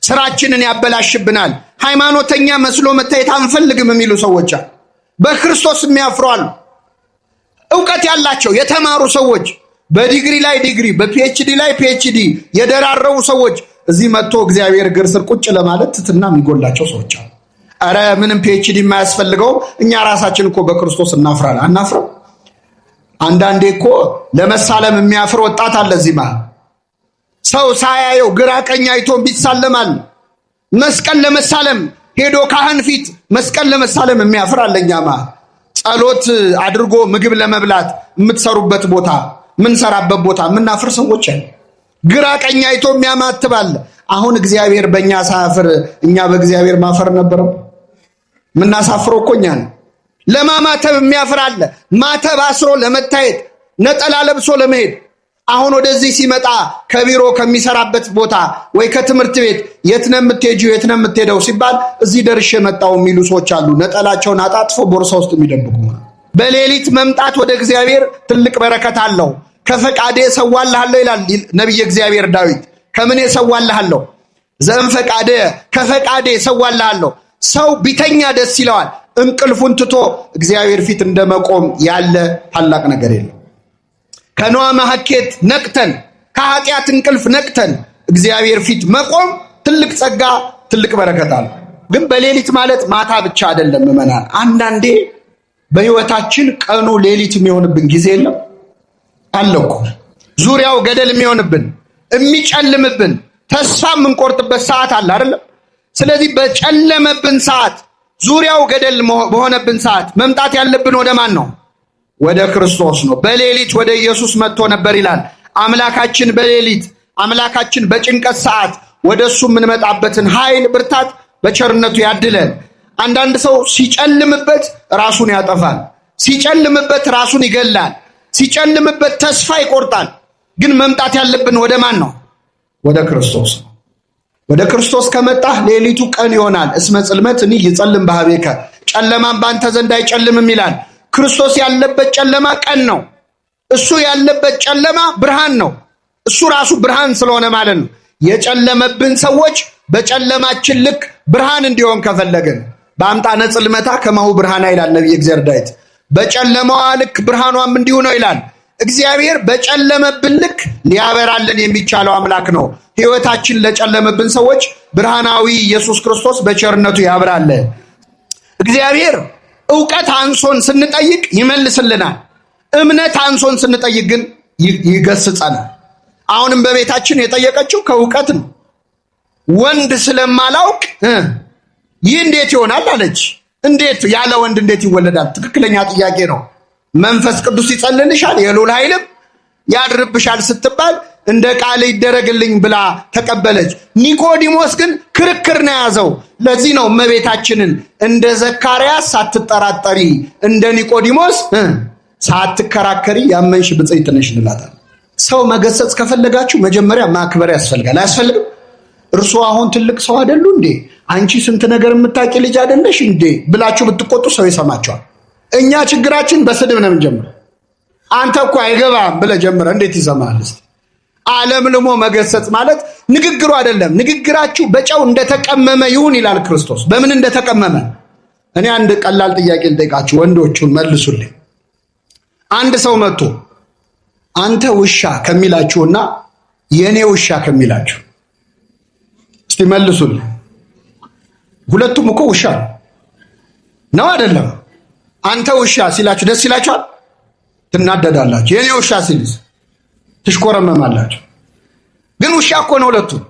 ስራችንን ያበላሽብናል፣ ሃይማኖተኛ መስሎ መታየት አንፈልግም የሚሉ ሰዎች አሉ። በክርስቶስ የሚያፍሩ አሉ። ዕውቀት ያላቸው የተማሩ ሰዎች በዲግሪ ላይ ዲግሪ በፒኤችዲ ላይ ፒኤችዲ የደራረቡ ሰዎች እዚህ መጥቶ እግዚአብሔር እግር ስር ቁጭ ለማለት ትትና የሚጎላቸው ሰዎች አሉ። አረ ምንም ፒኤችዲ የማያስፈልገው እኛ ራሳችን እኮ በክርስቶስ እናፍራለን። አናፍረው? አንዳንዴ እኮ ለመሳለም የሚያፍር ወጣት አለ እዚህ ማለት ሰው ሳያየው ግራ ቀኝ አይቶ ቢሳለማል። መስቀል ለመሳለም ሄዶ ካህን ፊት መስቀል ለመሳለም የሚያፍር አለኛማ። ጸሎት አድርጎ ምግብ ለመብላት የምትሰሩበት ቦታ ምንሰራበት ቦታ ምናፍር ሰዎች አለ። ግራ ቀኝ አይቶ የሚያማትባል። አሁን እግዚአብሔር በእኛ ሳያፍር እኛ በእግዚአብሔር ማፈር ነበረው? ምናሳፍረው እኮ እኛ ነው። ለማማተብ የሚያፍር አለ። ማተብ አስሮ ለመታየት ነጠላ ለብሶ ለመሄድ አሁን ወደዚህ ሲመጣ ከቢሮ ከሚሰራበት ቦታ ወይ ከትምህርት ቤት የት ነው የምትሄጂው የት ነው የምትሄደው ሲባል እዚህ ደርሼ መጣሁ የሚሉ ሰዎች አሉ። ነጠላቸውን አጣጥፎ ቦርሳ ውስጥ የሚደብቁ። በሌሊት መምጣት ወደ እግዚአብሔር ትልቅ በረከት አለው። ከፈቃዴ እሰዋልሃለሁ ይላል ነቢየ እግዚአብሔር ዳዊት። ከምን እሰዋልሃለሁ? ዘእምፈቃደ ከፈቃዴ እሰዋልሃለሁ። ሰው ቢተኛ ደስ ይለዋል። እንቅልፉን ትቶ እግዚአብሔር ፊት እንደመቆም ያለ ታላቅ ነገር የለም። ከነዋ ማሐኬት ነቅተን ከኃጢአት እንቅልፍ ነቅተን እግዚአብሔር ፊት መቆም ትልቅ ጸጋ ትልቅ በረከት አለ። ግን በሌሊት ማለት ማታ ብቻ አይደለም ምዕመናን። አንዳንዴ በህይወታችን ቀኑ ሌሊት የሚሆንብን ጊዜ የለም አለ እኮ። ዙሪያው ገደል የሚሆንብን የሚጨልምብን ተስፋ የምንቆርጥበት ሰዓት አለ አይደለም? ስለዚህ በጨለመብን ሰዓት ዙሪያው ገደል በሆነብን ሰዓት መምጣት ያለብን ወደ ማን ነው? ወደ ክርስቶስ ነው። በሌሊት ወደ ኢየሱስ መጥቶ ነበር ይላል። አምላካችን በሌሊት አምላካችን በጭንቀት ሰዓት ወደሱ የምንመጣበትን ኃይል ብርታት በቸርነቱ ያድለን። አንዳንድ ሰው ሲጨልምበት ራሱን ያጠፋል፣ ሲጨልምበት ራሱን ይገላል፣ ሲጨልምበት ተስፋ ይቆርጣል። ግን መምጣት ያለብን ወደ ማን ነው? ወደ ክርስቶስ ነው። ወደ ክርስቶስ ከመጣህ ሌሊቱ ቀን ይሆናል። እስመ ጽልመትኒ ይጸልም በኀቤከ ጨለማን ባንተ ዘንድ አይጨልምም ይላል። ክርስቶስ ያለበት ጨለማ ቀን ነው። እሱ ያለበት ጨለማ ብርሃን ነው። እሱ ራሱ ብርሃን ስለሆነ ማለት ነው። የጨለመብን ሰዎች በጨለማችን ልክ ብርሃን እንዲሆን ከፈለግን በአምጣነ ጽልመታ ከማሁ ብርሃና ይላል ነቢየ እግዚአብሔር ዳዊት። በጨለማዋ ልክ ብርሃኗም እንዲሁ ነው ይላል። እግዚአብሔር በጨለመብን ልክ ሊያበራልን የሚቻለው አምላክ ነው። ሕይወታችን ለጨለመብን ሰዎች ብርሃናዊ ኢየሱስ ክርስቶስ በቸርነቱ ያብራልን። እግዚአብሔር ዕውቀት አንሶን ስንጠይቅ ይመልስልናል። እምነት አንሶን ስንጠይቅ ግን ይገስጸናል። አሁንም በቤታችን የጠየቀችው ከዕውቀት ነው። ወንድ ስለማላውቅ ይህ እንዴት ይሆናል አለች። እንዴት ያለ ወንድ እንዴት ይወለዳል? ትክክለኛ ጥያቄ ነው። መንፈስ ቅዱስ ይጸልልሻል፣ የልዑል ኃይልም ያድርብሻል ስትባል እንደ ቃል ይደረግልኝ ብላ ተቀበለች። ኒቆዲሞስ ግን ክርክር ነው የያዘው። ለዚህ ነው እመቤታችንን እንደ ዘካርያስ ሳትጠራጠሪ እንደ ኒቆዲሞስ ሳትከራከሪ ያመንሽ ብፅዕት ነሽ እንላታለን። ሰው መገሰጽ ከፈለጋችሁ መጀመሪያ ማክበር ያስፈልጋል። አያስፈልግም? እርሱ አሁን ትልቅ ሰው አይደሉ እንዴ? አንቺ ስንት ነገር የምታውቂ ልጅ አይደለሽ እንዴ ብላችሁ ብትቆጡ ሰው ይሰማቸዋል። እኛ ችግራችን በስድብ ነው የምንጀምረው። አንተ እኮ አይገባም ብለህ ጀምረህ እንዴት ይሰማል? ዓለም ልሞ መገሰጽ ማለት ንግግሩ አይደለም። ንግግራችሁ በጨው እንደተቀመመ ይሁን ይላል ክርስቶስ። በምን እንደተቀመመ? እኔ አንድ ቀላል ጥያቄ ልጠይቃችሁ፣ ወንዶቹን መልሱልኝ። አንድ ሰው መጥቶ አንተ ውሻ ከሚላችሁና የኔ ውሻ ከሚላችሁ እስቲ መልሱልኝ። ሁለቱም እኮ ውሻ ነው አይደለም? አንተ ውሻ ሲላችሁ ደስ ይላችኋል? ትናደዳላችሁ። የኔ ውሻ ሲልስ ትሽኮረመማላችሁ። ግን ውሻ እኮ ነው ሁለቱም።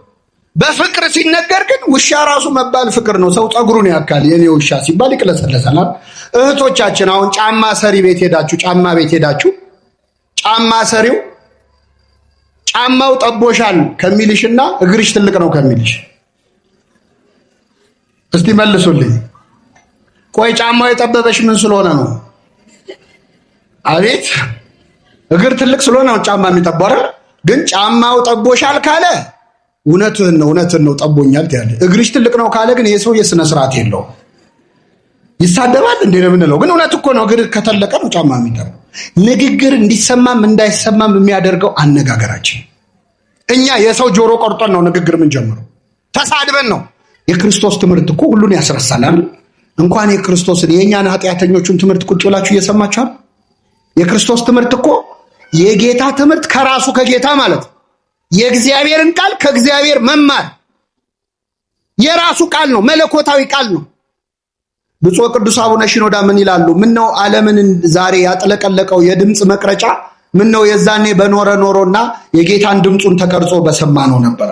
በፍቅር ሲነገር ግን ውሻ ራሱ መባል ፍቅር ነው። ሰው ፀጉሩን ያካል የኔ ውሻ ሲባል ይቅለሰለሳል። እህቶቻችን አሁን ጫማ ሰሪ ቤት ሄዳችሁ ጫማ ቤት ሄዳችሁ ጫማ ሰሪው ጫማው ጠቦሻል ከሚልሽና እግርሽ ትልቅ ነው ከሚልሽ እስቲ መልሱልኝ። ቆይ ጫማው የጠበበሽ ምን ስለሆነ ነው? አቤት እግር ትልቅ ስለሆነ ነው ጫማ የሚጠባው። ግን ጫማው ጠቦሻል ካለ እውነትህን ነው ጠቦኛል ትያለሽ። እግርሽ ትልቅ ነው ካለ ግን የሰው የሥነ ስርዓት የለውም። ይሳደባል እንዴ ነው የምንለው። ግን እውነት እኮ ነው። እግር ከተለቀ ነው ጫማ የሚጠባው። ንግግር እንዲሰማም እንዳይሰማም የሚያደርገው አነጋገራችን። እኛ የሰው ጆሮ ቆርጠን ነው ንግግር የምንጀምረው። ተሳድበን ነው። የክርስቶስ ትምህርት እኮ ሁሉን ያስረሳል። እንኳን የክርስቶስን የእኛን ኃጢአተኞቹን ትምህርት ቁጭ ብላችሁ እየሰማችኋል። የክርስቶስ ትምህርት እኮ የጌታ ትምህርት ከራሱ ከጌታ ማለት የእግዚአብሔርን ቃል ከእግዚአብሔር መማር የራሱ ቃል ነው። መለኮታዊ ቃል ነው። ብፁዕ ቅዱስ አቡነ ሽኖዳ ምን ይላሉ? ምነው ዓለምን ዛሬ ያጥለቀለቀው የድምፅ መቅረጫ ምነው የዛኔ በኖረ ኖሮና የጌታን ድምፁን ተቀርጾ በሰማነው ነበር።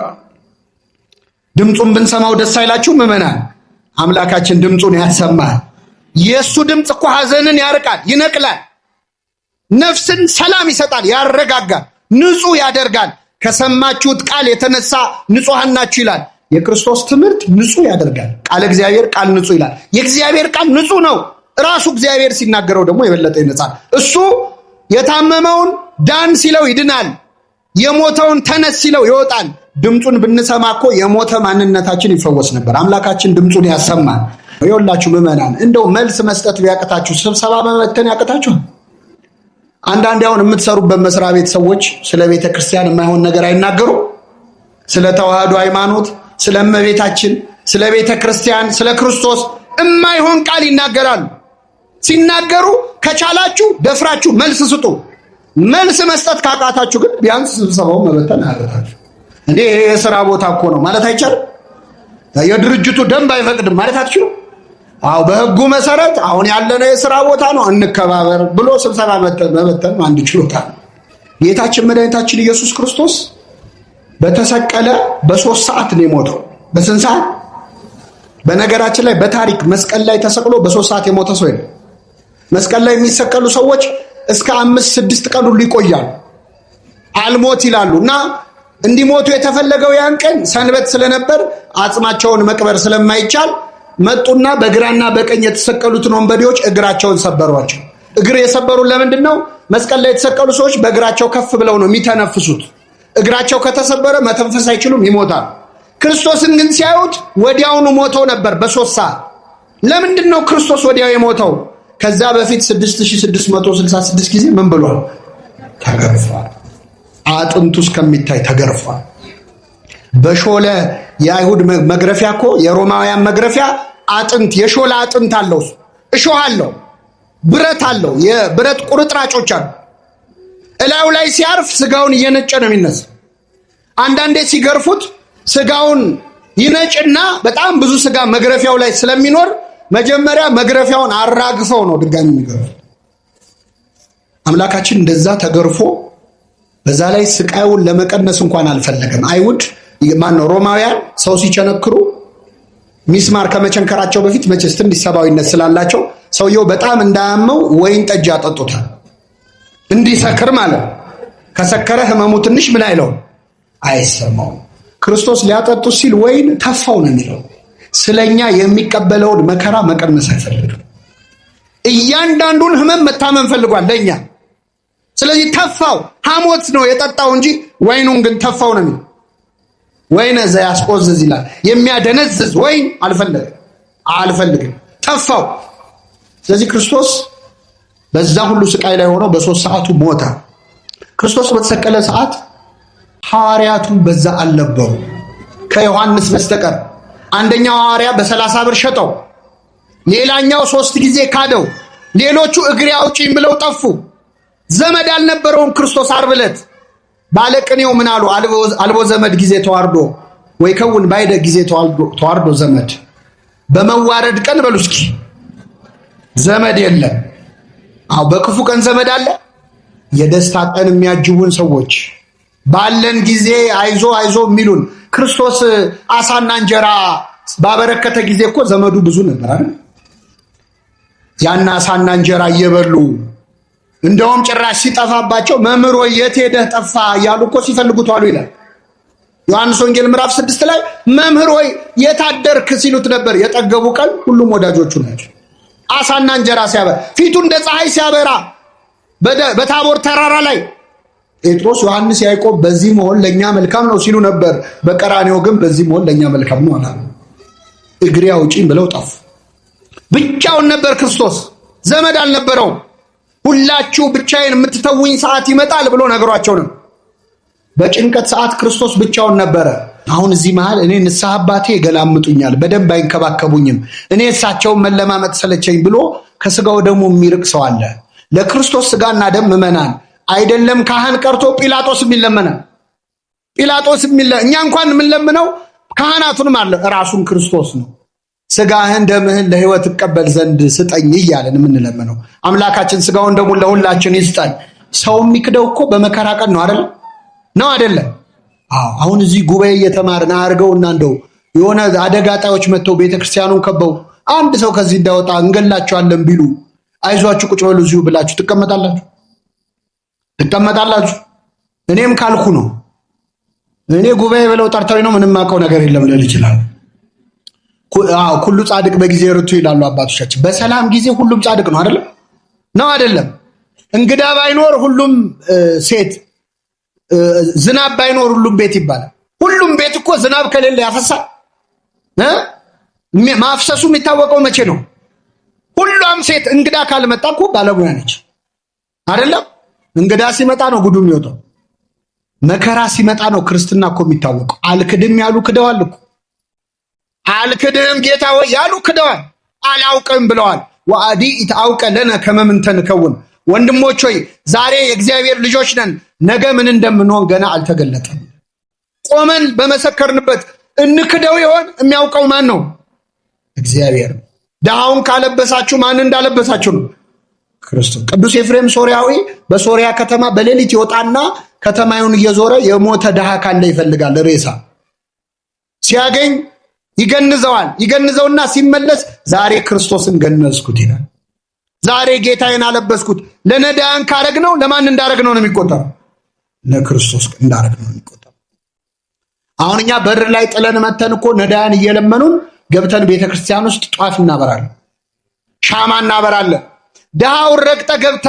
ድምፁን ብንሰማው ደስ አይላችሁ ምዕመናን? አምላካችን ድምፁን ያሰማል። የእሱ ድምፅ እኮ ሐዘንን ያርቃል፣ ይነቅላል፣ ነፍስን ሰላም ይሰጣል፣ ያረጋጋል፣ ንጹህ ያደርጋል። ከሰማችሁት ቃል የተነሳ ንጹሐን ናችሁ ይላል። የክርስቶስ ትምህርት ንጹህ ያደርጋል። ቃለ እግዚአብሔር ቃል ንጹህ ይላል። የእግዚአብሔር ቃል ንጹህ ነው። ራሱ እግዚአብሔር ሲናገረው ደግሞ የበለጠ ይነጻል። እሱ የታመመውን ዳን ሲለው ይድናል፣ የሞተውን ተነስ ሲለው ይወጣል። ድምፁን ብንሰማ እኮ የሞተ ማንነታችን ይፈወስ ነበር። አምላካችን ድምፁን ያሰማል። ይኸውላችሁ ምዕመናን፣ እንደው መልስ መስጠት ቢያቅታችሁ ስብሰባ መበተን ያቅታችኋል። አንዳንዴ አሁን የምትሰሩበት መስሪያ ቤት ሰዎች ስለ ቤተ ክርስቲያን የማይሆን ነገር አይናገሩ። ስለ ተዋህዶ ሃይማኖት፣ ስለ እመቤታችን፣ ስለ ቤተ ክርስቲያን፣ ስለ ክርስቶስ የማይሆን ቃል ይናገራሉ። ሲናገሩ ከቻላችሁ ደፍራችሁ መልስ ስጡ። መልስ መስጠት ካቃታችሁ ግን ቢያንስ ስብሰባውን መበተን አያቅታችሁ። እንዴ ይሄ የሥራ ቦታ እኮ ነው ማለት አይቻልም? የድርጅቱ ደንብ አይፈቅድም ማለት አትችሉም? አዎ በሕጉ መሰረት አሁን ያለነው የሥራ ቦታ ነው እንከባበር ብሎ ስብሰባ መበተን አንድ ችሎታ ነው። ጌታችን መድኃኒታችን ኢየሱስ ክርስቶስ በተሰቀለ በ3 ሰዓት ነው የሞተው። በስንት ሰዓት? በነገራችን ላይ በታሪክ መስቀል ላይ ተሰቅሎ በ3 ሰዓት የሞተ ሰው የለም። መስቀል ላይ የሚሰቀሉ ሰዎች እስከ 5-6 ቀን ሁሉ ይቆያሉ፣ አልሞት ይላሉ። እና እንዲሞቱ የተፈለገው ያን ቀን ሰንበት ስለነበር አጽማቸውን መቅበር ስለማይቻል መጡና በግራና በቀኝ የተሰቀሉትን ወንበዴዎች እግራቸውን ሰበሯቸው። እግር የሰበሩን ለምንድን ነው? መስቀል ላይ የተሰቀሉ ሰዎች በእግራቸው ከፍ ብለው ነው የሚተነፍሱት። እግራቸው ከተሰበረ መተንፈስ አይችሉም፣ ይሞታል። ክርስቶስን ግን ሲያዩት ወዲያውኑ ሞተው ነበር በ3 ሰዓት። ለምንድን ነው ክርስቶስ ወዲያው የሞተው? ከዛ በፊት 6666 ጊዜ ምን ብሏል? ተገርፏል። አጥንቱ እስከሚታይ ተገርፏል። በሾለ የአይሁድ መግረፊያ እኮ የሮማውያን መግረፊያ አጥንት የሾለ አጥንት አለው፣ እሾህ አለው፣ ብረት አለው፣ የብረት ቁርጥራጮች አሉ። እላዩ ላይ ሲያርፍ ስጋውን እየነጨ ነው የሚነሳ። አንዳንዴ ሲገርፉት ስጋውን ይነጭና በጣም ብዙ ስጋ መግረፊያው ላይ ስለሚኖር መጀመሪያ መግረፊያውን አራግፈው ነው ድጋሚ የሚገርፉት። አምላካችን እንደዛ ተገርፎ በዛ ላይ ስቃዩን ለመቀነስ እንኳን አልፈለገም። አይሁድ ማነው ሮማውያን ሰው ሲቸነክሩ ሚስማር ከመቸንከራቸው በፊት መቼስ ትንሽ ሰብአዊነት ስላላቸው ሰውየው በጣም እንዳያመው ወይን ጠጅ ያጠጡታል፣ እንዲሰክር ማለት ነው። ከሰከረ ህመሙ ትንሽ ምን አይለው አይሰማውም። ክርስቶስ ሊያጠጡ ሲል ወይን ተፋው ነው የሚለው። ስለኛ የሚቀበለውን መከራ መቀነስ አይፈልግም። እያንዳንዱን ህመም መታመን ፈልጓል ለኛ። ስለዚህ ተፋው። ሐሞት ነው የጠጣው እንጂ ወይኑን ግን ተፋው ነው የሚለው። ወይነ ዘያስቆዝዝ ይላል። የሚያደነዝዝ ወይን አልፈልግም፣ ተፋው። ስለዚህ ክርስቶስ በዛ ሁሉ ስቃይ ላይ ሆኖ በ3 ሰዓቱ ሞተ። ክርስቶስ በተሰቀለ ሰዓት ሐዋርያቱ በዛ አልነበሩ ከዮሐንስ በስተቀር። አንደኛው ሐዋርያ በ30 ብር ሸጠው፣ ሌላኛው 3 ጊዜ ካደው፣ ሌሎቹ እግሬ አውጪኝ ብለው ጠፉ። ዘመድ አልነበረውም ክርስቶስ። ዓርብ ዕለት ባለቅኔው ምን አሉ? አልቦ ዘመድ ጊዜ ተዋርዶ ወይ ከውን ባይደ ጊዜ ተዋርዶ ዘመድ። በመዋረድ ቀን በሉ እስኪ ዘመድ የለም። አዎ በክፉ ቀን ዘመድ አለ። የደስታ ቀን የሚያጅቡን ሰዎች ባለን ጊዜ አይዞ የሚሉን። ክርስቶስ አሳና እንጀራ ባበረከተ ጊዜ እኮ ዘመዱ ብዙ ነበር አይደል? ያን አሳና እንጀራ እየበሉ እንደውም ጭራሽ ሲጠፋባቸው መምህር ወይ የት ሄደህ ጠፋ እያሉ እኮ ሲፈልጉት ዋሉ ይላል ዮሐንስ ወንጌል ምዕራፍ 6 ላይ። መምህር ወይ የታደርክ ሲሉት ነበር። የጠገቡ ቀን ሁሉም ወዳጆቹ ናቸው። አሳና እንጀራ ሲያበራ ፊቱ እንደ ፀሐይ ሲያበራ በታቦር ተራራ ላይ ጴጥሮስ፣ ዮሐንስ፣ ያዕቆብ በዚህ መሆን ለኛ መልካም ነው ሲሉ ነበር። በቀራንዮ ግን በዚህ መሆን ለኛ መልካም ነው አላሉ። እግሬ አውጪኝ ብለው ጠፉ። ብቻውን ነበር ክርስቶስ፣ ዘመድ አልነበረውም። ሁላችሁ ብቻዬን የምትተውኝ ሰዓት ይመጣል ብሎ ነግሯቸው ነው። በጭንቀት ሰዓት ክርስቶስ ብቻውን ነበረ። አሁን እዚህ መሃል እኔ ንስሐ አባቴ ገላምጡኛል፣ በደንብ አይንከባከቡኝም፣ እኔ እሳቸውን መለማመጥ ሰለቸኝ ብሎ ከስጋው ደሙ የሚርቅ ሰው አለ። ለክርስቶስ ስጋና ደም ምዕመናን አይደለም ካህን ቀርቶ ጲላጦስ የሚለመናል። እኛ እንኳን የምንለምነው ካህናቱንም አለ ራሱን ክርስቶስ ነው። ስጋህን ደምህን ለሕይወት እቀበል ዘንድ ስጠኝ እያለን የምንለምነው አምላካችን ስጋውን ደሙን ለሁላችን ይስጠን። ሰው የሚክደው እኮ በመከራ ቀን ነው አይደለም? አሁን እዚህ ጉባኤ እየተማርን አድርገውና እንደው የሆነ አደጋ ጣዮች መጥተው ቤተክርስቲያኑን ከበው አንድ ሰው ከዚህ እንዳይወጣ እንገላቸዋለን ቢሉ አይዟችሁ ቁጭ በሉ እዚሁ ብላችሁ ትቀመጣላችሁ? እኔም ካልኩ ነው። እኔ ጉባኤ ብለው ጠርተው ነው ምንም አውቀው ነገር የለም ልል ይችላል። ሁሉ ጻድቅ በጊዜ ርቱ ይላሉ አባቶቻችን። በሰላም ጊዜ ሁሉም ጻድቅ ነው አይደለም? እንግዳ ባይኖር ሁሉም ሴት፣ ዝናብ ባይኖር ሁሉም ቤት ይባላል። ሁሉም ቤት እኮ ዝናብ ከሌለ ያፈሳል። ማፍሰሱ የሚታወቀው መቼ ነው? ሁሉም ሴት እንግዳ ካልመጣ እኮ ባለሙያ ነች አይደለም? እንግዳ ሲመጣ ነው ጉዱ የሚወጣው። መከራ ሲመጣ ነው ክርስትና እኮ የሚታወቀው። አልክድም ያሉ ክደዋል እኮ። አልክድም ጌታ ወይ ያሉ ክደዋል። አላውቅም ብለዋል። ወአዲ ኢትአውቀ ለነ ከመ ምንተ ንከውን። ወንድሞች ሆይ ዛሬ የእግዚአብሔር ልጆች ነን፣ ነገ ምን እንደምንሆን ገና አልተገለጠም። ቆመን በመሰከርንበት እንክደው ይሆን? የሚያውቀው ማን ነው? እግዚአብሔር። ድሃውን ካለበሳችሁ ማን እንዳለበሳችሁ ነው? ክርስቶስ። ቅዱስ ኤፍሬም ሶርያዊ በሶርያ ከተማ በሌሊት ይወጣና ከተማዩን እየዞረ የሞተ ድሃ ካለ ይፈልጋል። ሬሳ ሲያገኝ ይገንዘውና ሲመለስ ዛሬ ክርስቶስን ገነዝኩት ይላል። ዛሬ ጌታዬን አለበስኩት። ለነዳያን ካረግነው ለማን እንዳረግነው ነው የሚቆጠረው? ለክርስቶስ እንዳረግነው ነው የሚቆጠረው። አሁን እኛ በር ላይ ጥለን መተን እኮ ነዳያን እየለመኑን ገብተን ቤተክርስቲያን ውስጥ ጧፍ እናበራለን፣ ሻማ እናበራለን። ድሃውን ረግጠ ገብተ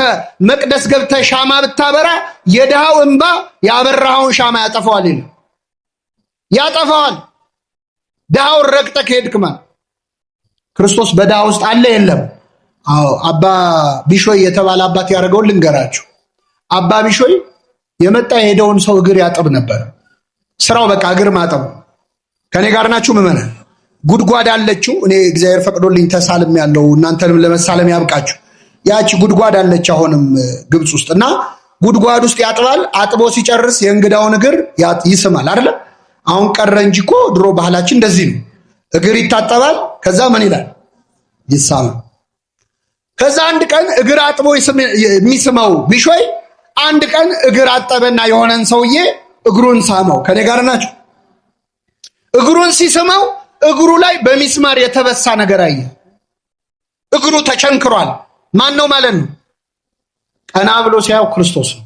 መቅደስ ገብተ ሻማ ብታበራ የድሃው እንባ ያበራኸውን ሻማ ያጠፋዋል። ድሃውን ረግጠ ከሄድክ ክርስቶስ በድሃ ውስጥ አለ የለም? አዎ አባ ቢሾይ የተባለ አባት ያደረገውን ልንገራችሁ። አባ ቢሾይ የመጣ የሄደውን ሰው እግር ያጠብ ነበር። ስራው በቃ እግር ማጠብ። ከኔ ጋር ናችሁ ምዕመናን? ጉድጓድ አለችው። እኔ እግዚአብሔር ፈቅዶልኝ ተሳልም ያለው እናንተንም ለመሳለም ያብቃችሁ። ያቺ ጉድጓድ አለች አሁንም ግብጽ ውስጥ እና ጉድጓድ ውስጥ ያጥባል። አጥቦ ሲጨርስ የእንግዳውን እግር ይስማል አይደል? አሁን ቀረ እንጂ እኮ ድሮ ባህላችን እንደዚህ ነው። እግር ይታጠባል፣ ከዛ ምን ይላል? ይሳማል። ከዛ አንድ ቀን እግር አጥቦ የሚስመው ቢሾይ አንድ ቀን እግር አጠበና የሆነን ሰውዬ እግሩን ሳመው። ከኔ ጋር ናቸው? እግሩን ሲስመው እግሩ ላይ በሚስማር የተበሳ ነገር አየ። እግሩ ተቸንክሯል። ማን ነው ማለት ነው? ቀና ብሎ ሲያየው ክርስቶስ ነው።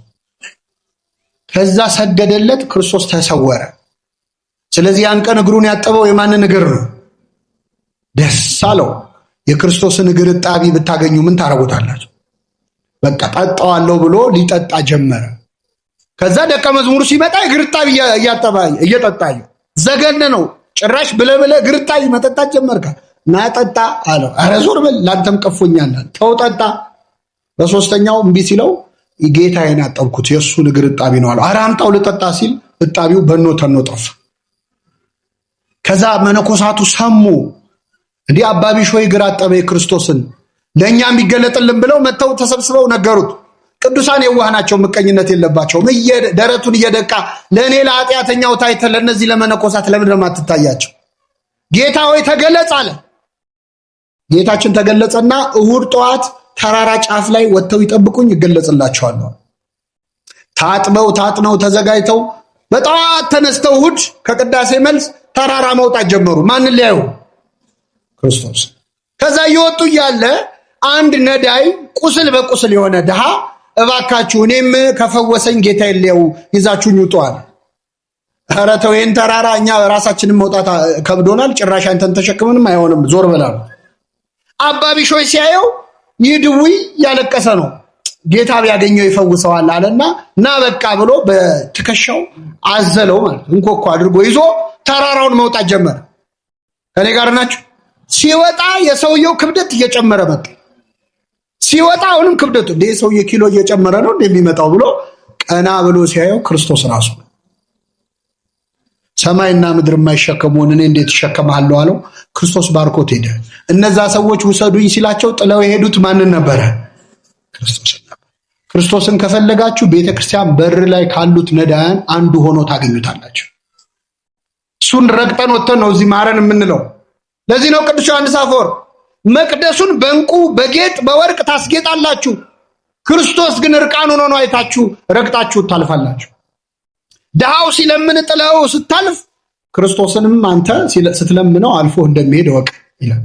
ከዛ ሰገደለት፣ ክርስቶስ ተሰወረ። ስለዚህ ያን ቀን እግሩን ያጠበው የማንን እግር ነው? ደስ አለው። የክርስቶስን እግር እጣቢ ብታገኙ ምን ታረጉታላችሁ? በቃ ጠጣዋለሁ ብሎ ሊጠጣ ጀመረ። ከዛ ደቀ መዝሙሩ ሲመጣ እግር እጣቢ እየጠጣ ዘገነ ነው። ጭራሽ ብለብለ እግር እጣቢ መጠጣት ጀመርካ እና ጠጣ አለው። ኧረ ዞር በል ላንተም ቀፎኛል። ተው ጠጣ። በሶስተኛው እምቢ ሲለው ጌታዬን አጠብኩት የእሱን እግር እጣቢ ነው አለው። ኧረ አምጣው ልጠጣ ሲል እጣቢው በኖ ተኖ ጠፋ። ከዛ መነኮሳቱ ሰሙ። እንዲህ አባ ቢሾይ እግር አጠበ ክርስቶስን ለእኛ የሚገለጥልን ብለው መጥተው ተሰብስበው ነገሩት። ቅዱሳን የዋህ ናቸው፣ ምቀኝነት የለባቸውም። ደረቱን እየደቃ ለእኔ ለኃጢአተኛው ታይተ ለእነዚህ ለመነኮሳት ለምንድን ነው የማትታያቸው? ጌታ ሆይ ተገለጽ አለ። ጌታችን ተገለጸና እሁድ ጠዋት ተራራ ጫፍ ላይ ወጥተው ይጠብቁኝ ይገለጽላቸዋለሁ። ታጥነው ተዘጋጅተው በጠዋት ተነስተው እሁድ ከቅዳሴ መልስ ተራራ መውጣት ጀመሩ። ማንን ሊያዩ? ክርስቶስ። ከዛ እየወጡ እያለ አንድ ነዳይ ቁስል በቁስል የሆነ ድሃ እባካችሁ እኔም ከፈወሰኝ ጌታ የለው ይዛችሁኝ ውጡ አለ። ኧረ ተው ይህን ተራራ እኛ ራሳችንን መውጣት ከብዶናል፣ ጭራሽ አንተን ተሸክመንም አይሆንም፣ ዞር በላሉ። አባ ቢሾይ ሲያየው ይህ ድውይ ያለቀሰ ነው፣ ጌታ ቢያገኘው ይፈውሰዋል አለና ና በቃ ብሎ በትከሻው አዘለው ማለት እንኮኮ አድርጎ ይዞ ተራራውን መውጣት ጀመረ። ከኔ ጋር ናችሁ? ሲወጣ የሰውየው ክብደት እየጨመረ መጣ። ሲወጣ አሁንም ክብደቱ እንደ ሰውዬ ኪሎ እየጨመረ ነው እንደሚመጣው ብሎ ቀና ብሎ ሲያየው ክርስቶስ ራሱ። ሰማይና ምድር የማይሸከመውን እኔ እንዴት እሸከማለሁ አለው። ክርስቶስ ባርኮት ሄደ። እነዛ ሰዎች ውሰዱኝ ሲላቸው ጥለው የሄዱት ማንን ነበረ? ክርስቶስን ነበር። ክርስቶስን ከፈለጋችሁ ቤተክርስቲያን በር ላይ ካሉት ነዳያን አንዱ ሆኖ ታገኙታላችሁ። እሱን ረግጠን ወጥተን ነው እዚህ ማረን የምንለው። ለዚህ ነው ቅዱስ ዮሐንስ አፈወርቅ መቅደሱን በእንቁ በጌጥ በወርቅ ታስጌጣላችሁ፣ ክርስቶስ ግን እርቃኑን ሆኖ አይታችሁ ረግጣችሁ ታልፋላችሁ። ድሃው ሲለምን ጥለው ስታልፍ ክርስቶስንም አንተ ስትለምነው አልፎ እንደሚሄድ እወቅ ይላል።